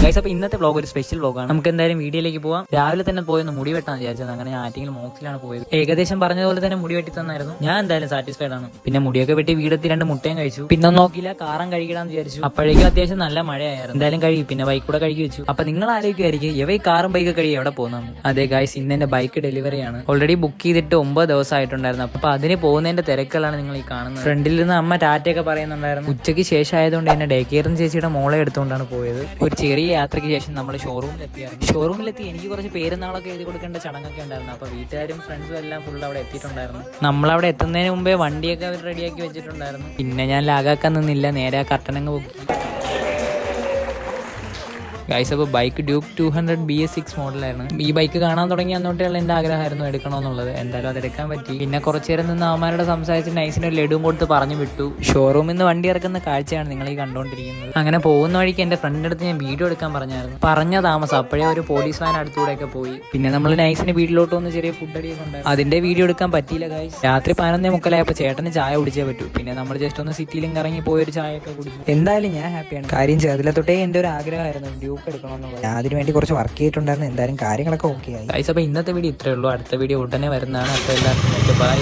Guys, അപ്പോൾ ഇന്നത്തെ vlog ഒരു സ്പെഷ്യൽ വ്ലോഗാണ്. നമുക്ക് എന്തായാലും വീഡിയോയിലേക്ക് പോവാം. രാവിലെ തന്നെ പോയൊന്ന് മുടി വെട്ടാൻ വിചാരിച്ചത്. അങ്ങനെ ഞാൻ ആറ്റിങ്ങൽ മോക്സിലാണ് പോയത്. ഏകദേശം പറഞ്ഞതുപോലെ തന്നെ മുടി വെട്ടി തന്നായിരുന്നു. ഞാൻ എന്തായാലും സാറ്റിസ്ഫൈഡ് ആണ്. പിന്നെ മുടിയൊക്കെ വെട്ടി വീടെത്തി 2 മുട്ടയും കഴിച്ചു. പിന്നെ നോക്കിയില്ല, കാറും കഴുകിടാന്ന് വിചാരിച്ചു. അപ്പോഴേക്കും അത്യാവശ്യം നല്ല മഴയായിരുന്നു. എന്തായാലും കഴുകി. പിന്നെ ബൈക്ക് കൂടെ കഴുകി വെച്ചു. അപ്പൊ നിങ്ങൾ ആലോചിക്കുമായിരിക്കും ഇവ ഈ കാറും ബൈക്ക് കഴുകി എവിടെ പോകുന്നു. അതെ ഗൈസ്, ഇന്ന് എന്റെ ബൈക്ക് ഡെലിവറിയാണ്. ഓൾറെഡി ബുക്ക് ചെയ്തിട്ട് 9 ദിവസം ആയിട്ടുണ്ടായിരുന്നു. അപ്പൊ അതിന് പോകുന്നതിന്റെ തിരക്കുകളാണ് നിങ്ങൾ ഈ കാണുന്നത്. ഫ്രണ്ടിൽ നിന്ന് അമ്മ ടാറ്റയൊക്കെ പറയുന്നുണ്ടായിരുന്നു. ഉച്ചയ്ക്ക് ശേഷം ആയതുകൊണ്ട് എന്നെ ഡേ കെയറും ചേച്ചിയുടെ മോളെ എടുത്തുകൊണ്ടാണ് പോയത്. ഒരു ചെറിയ യാത്രയ്ക്ക് ശേഷം നമ്മൾ ഷോറൂമിലെത്തി. എനിക്ക് കുറച്ച് പേരുന്നാളൊക്കെ എഴുതി കൊടുക്കേണ്ട ചടങ്ങൊക്കെ ഉണ്ടായിരുന്നു. അപ്പൊ വീട്ടുകാരും ഫ്രണ്ട്സും എല്ലാം ഫുൾ അവിടെ എത്തിയിട്ടുണ്ടായിരുന്നു. നമ്മളവിടെ എത്തുന്നതിന് മുമ്പേ വണ്ടിയൊക്കെ അവർ റെഡിയാക്കി വെച്ചിട്ടുണ്ടായിരുന്നു. പിന്നെ ഞാൻ ലാഗാക്കാൻ നിന്നില്ല, നേരെ ആ കർട്ടനങ്ങ് പൊക്കി. ഗൈസ്, അപ്പോൾ ബൈക്ക് ഡ്യൂക്ക് 200 BS6 മോഡലായിരുന്നു. ഈ ബൈക്ക് കാണാൻ തുടങ്ങി അന്നോട്ടുള്ള എൻ്റെ ആഗ്രഹമായിരുന്നു എടുക്കണമെന്നുള്ളത്. എന്തായാലും അതെടുക്കാൻ പറ്റി. പിന്നെ കുറച്ചു നേരം നിന്ന് അവന്മാരുടെ സംസാരിച്ച് നൈസിന് ഒരു ലഡുവും കൊടുത്ത് പറഞ്ഞു വിട്ടു. ഷോറൂമിൽ നിന്ന് വണ്ടി ഇറക്കുന്ന കാഴ്ചയാണ് നിങ്ങൾ ഈ കണ്ടുകൊണ്ടിരിക്കുന്നത്. അങ്ങനെ പോകുന്ന വഴിക്ക് എൻ്റെ ഫ്രണ്ടിൻ്റെ അടുത്ത് ഞാൻ വീഡിയോ എടുക്കാൻ പറഞ്ഞായിരുന്നു. പറഞ്ഞ താമസം അപ്പോഴേ ഒരു പോലീസ് വാൻ അടുത്തൂടെയൊക്കെ പോയി. പിന്നെ നമ്മൾ നൈസിന് വീട്ടിലോട്ട് വന്ന് ചെറിയ ഫുഡ് അടിയൊക്കെ ഉണ്ടായിരുന്നു. അതിൻ്റെ വീഡിയോ എടുക്കാൻ പറ്റിയില്ല ഗൈസ്. രാത്രി 11:45 ചേട്ടന് ചായ കുടിച്ചേ പറ്റൂ. പിന്നെ നമ്മൾ ജസ്റ്റ് ഒന്ന് സിറ്റിയിലും കറങ്ങി പോയൊരു ചായയൊക്കെ കുടിച്ചു. എന്തായാലും ഞാൻ ഹാപ്പിയാണ്. കാര്യം ചെറുതിലെ തൊട്ടേ എൻ്റെ ഒരു ആഗ്രഹമായിരുന്നു എടുക്കണമെന്നുള്ളത്. ഞാൻ അതിന് വേണ്ടി കുറച്ച് വർക്ക് ചെയ്തിട്ടുണ്ടായിരുന്നു. എന്തായാലും കാര്യങ്ങളൊക്കെ ഓക്കെ ആയി. ഗൈസ്, അപ്പോൾ ഇന്നത്തെ വീഡിയോ ഇത്രയേ ഉള്ളൂ. അടുത്ത വീഡിയോ ഉടനെ വരുന്നതാണ്. അപ്പോൾ എല്ലാവർക്കും ബൈ.